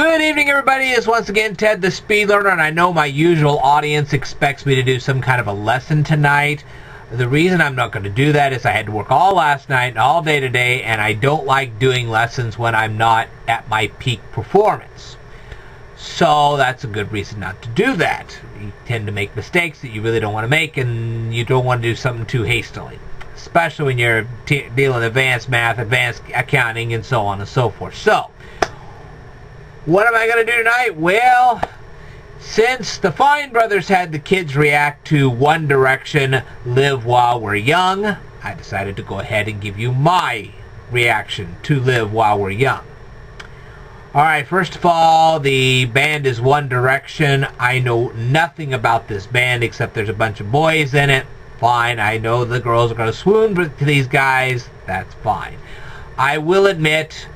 Good evening, everybody. It's once again Ted the Speed Learner, and I know my usual audience expects me to do some kind of a lesson tonight. The reason I'm not going to do that is I had to work all last night and all day today, and I don't like doing lessons when I'm not at my peak performance. So that's a good reason not to do that. You tend to make mistakes that you really don't want to make, and you don't want to do something too hastily, especially when you're dealing with advanced math, advanced accounting, and so on and so forth. So, what am I going to do tonight? Well, since the Fine Brothers had the kids react to One Direction, Live While We're Young, I decided to go ahead and give you my reaction to Live While We're Young. Alright, first of all, the band is One Direction. I know nothing about this band except there's a bunch of boys in it. Fine, I know the girls are going to swoon to these guys. That's fine. I will admit,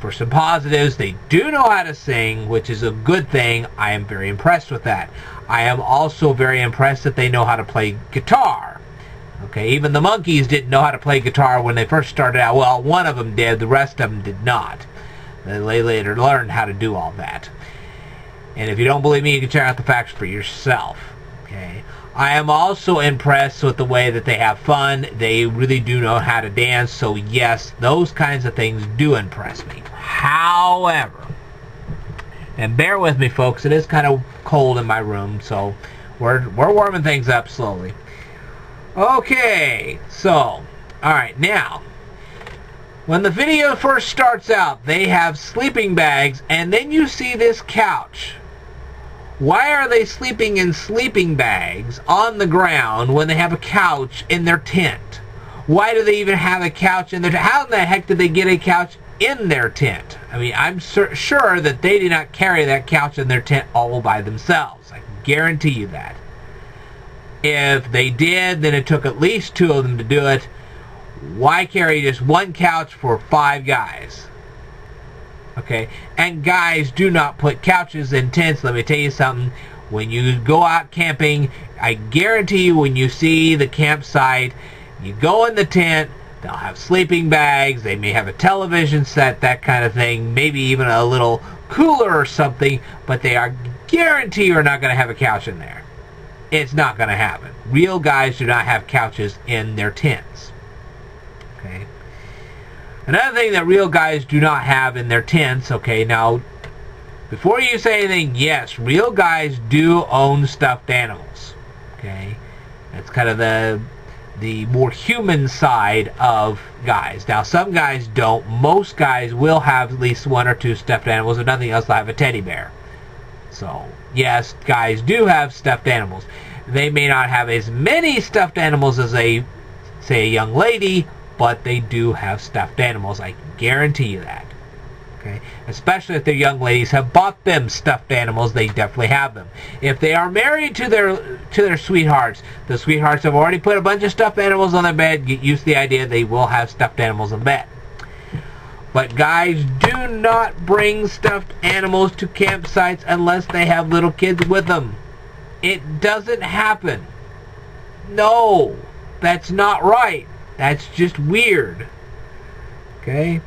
for some positives, they do know how to sing, which is a good thing. I am very impressed with that. I am also very impressed that they know how to play guitar. Okay, even the Monkees didn't know how to play guitar when they first started out. Well, one of them did, the rest of them did not. They later learned how to do all that. And if you don't believe me, you can check out the facts for yourself. Okay. I am also impressed with the way that they have fun. They really do know how to dance, so yes, those kinds of things do impress me. However, and bear with me folks, it is kind of cold in my room, so we're warming things up slowly. Okay, so, alright, now, when the video first starts out, they have sleeping bags, and then you see this couch. Why are they sleeping in sleeping bags on the ground when they have a couch in their tent? Why do they even have a couch in their tent? How in the heck did they get a couch in their tent? I mean, I'm sure that they did not carry that couch in their tent all by themselves. I can guarantee you that. If they did, then it took at least 2 of them to do it. Why carry just one couch for 5 guys? Okay, and guys, do not put couches in tents. Let me tell you something. When you go out camping, I guarantee you when you see the campsite, you go in the tent, they'll have sleeping bags, they may have a television set, that kind of thing, maybe even a little cooler or something, but they are guarantee you're not going to have a couch in there. It's not going to happen. Real guys do not have couches in their tents. Okay. Another thing that real guys do not have in their tents, okay, now, before you say anything, yes, real guys do own stuffed animals, okay? That's kind of the more human side of guys. Now, some guys don't. Most guys will have at least 1 or 2 stuffed animals. If nothing else, they'll have a teddy bear. So, yes, guys do have stuffed animals. They may not have as many stuffed animals as say a young lady, but they do have stuffed animals. I can guarantee you that. Okay? Especially if their young ladies have bought them stuffed animals, they definitely have them. If they are married to their sweethearts, the sweethearts have already put a bunch of stuffed animals on their bed. Get used to the idea they will have stuffed animals in bed. But guys, do not bring stuffed animals to campsites unless they have little kids with them. It doesn't happen. No, that's not right. That's just weird. Okay?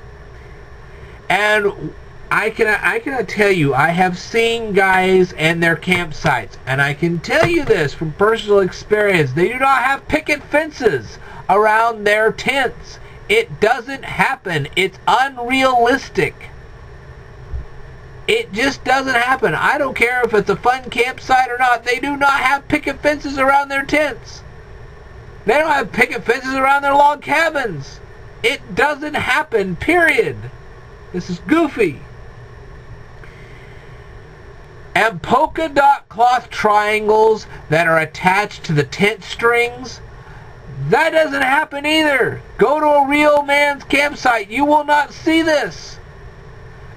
And I cannot tell you, I have seen guys and their campsites, and I can tell you this from personal experience, they do not have picket fences around their tents. It doesn't happen. It's unrealistic. It just doesn't happen. I don't care if it's a fun campsite or not, they do not have picket fences around their tents. They don't have picket fences around their log cabins. It doesn't happen, period. This is goofy. And polka dot cloth triangles that are attached to the tent strings, that doesn't happen either. Go to a real man's campsite. You will not see this.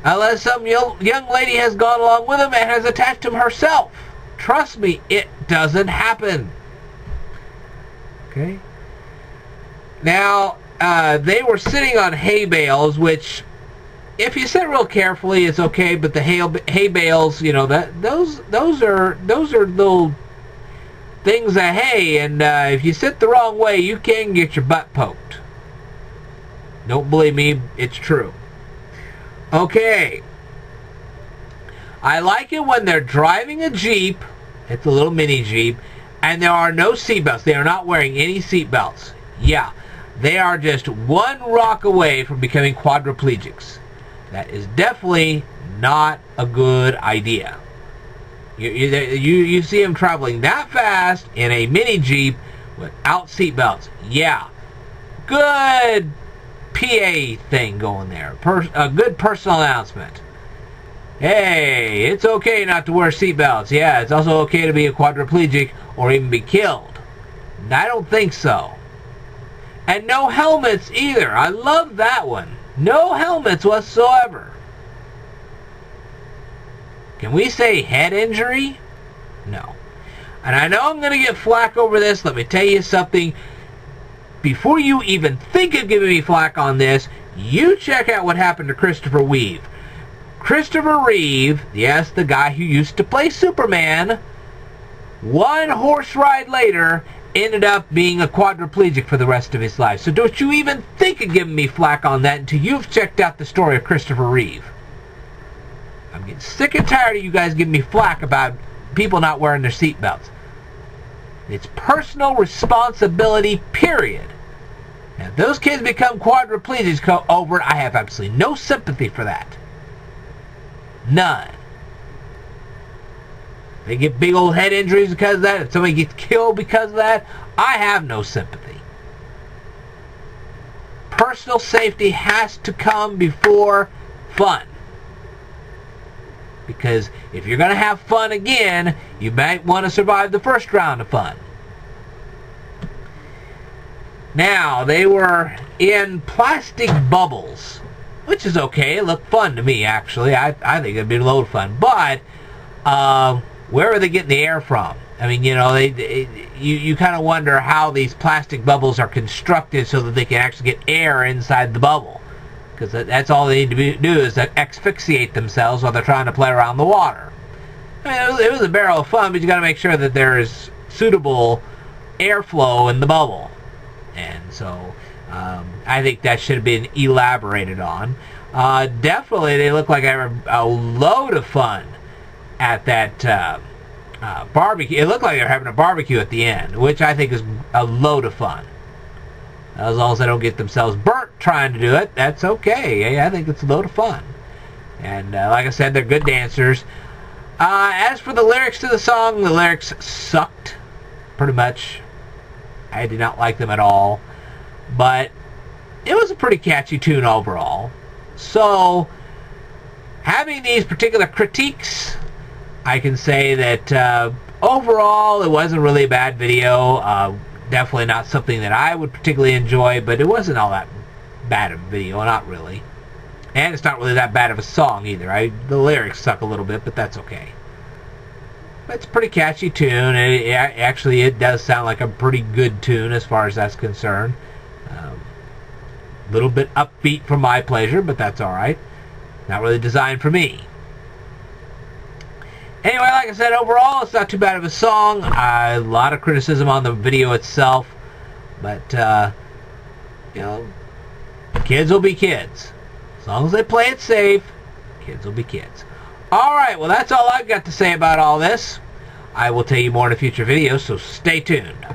Unless some young lady has gone along with him and has attached him herself. Trust me, it doesn't happen. Okay. Now, they were sitting on hay bales, which, if you sit real carefully, it's okay. But the hay bales, you know, those are little things of hay, and if you sit the wrong way, you can get your butt poked. Don't believe me, it's true. Okay. I like it when they're driving a Jeep, it's a little mini Jeep, and there are no seatbelts. They are not wearing any seatbelts. Yeah, they are just one rock away from becoming quadriplegics. That is definitely not a good idea. You see them traveling that fast in a mini Jeep without seatbelts. Yeah, good PA thing going there. A good personal announcement. Hey, it's okay not to wear seatbelts. Yeah, it's also okay to be a quadriplegic or even be killed. I don't think so. And no helmets either. I love that one. No helmets whatsoever. Can we say head injury? No. And I know I'm going to get flack over this. Let me tell you something. Before you even think of giving me flack on this, you check out what happened to Christopher Reeve. Christopher Reeve, yes, the guy who used to play Superman, one horse ride later, ended up being a quadriplegic for the rest of his life. So don't you even think of giving me flack on that until you've checked out the story of Christopher Reeve. I'm getting sick and tired of you guys giving me flack about people not wearing their seatbelts. It's personal responsibility, period. Now, if those kids become quadriplegics over it, I have absolutely no sympathy for that. None. They get big old head injuries because of that. If somebody gets killed because of that, I have no sympathy. Personal safety has to come before fun. Because if you're going to have fun again, you might want to survive the first round of fun. Now, they were in plastic bubbles, which is okay. It looked fun to me, actually. I think it'd be a load of fun. But where are they getting the air from? I mean, you know, you kind of wonder how these plastic bubbles are constructed so that they can actually get air inside the bubble. Because that's all they need to do is asphyxiate themselves while they're trying to play around the water. I mean, it was a barrel of fun, but you got to make sure that there is suitable airflow in the bubble. And so I think that should have been elaborated on. Definitely, they look like they were a load of fun at that barbecue. It looked like they were having a barbecue at the end, which I think is a load of fun. As long as they don't get themselves burnt trying to do it, that's okay. I think it's a load of fun. And like I said, they're good dancers. As for the lyrics to the song, the lyrics sucked, pretty much. I did not like them at all. But it was a pretty catchy tune overall. So, having these particular critiques, I can say that overall it wasn't really a bad video. Definitely not something that I would particularly enjoy, but it wasn't all that bad of a video, not really. And it's not really that bad of a song either. The lyrics suck a little bit, but that's okay. It's a pretty catchy tune. Actually, it does sound like a pretty good tune as far as that's concerned. A little bit upbeat for my pleasure, but that's alright. Not really designed for me. Anyway, like I said, overall, it's not too bad of a song. A lot of criticism on the video itself. But, you know, kids will be kids. As long as they play it safe, kids will be kids. Alright, well, that's all I've got to say about all this. I will tell you more in a future video, so stay tuned.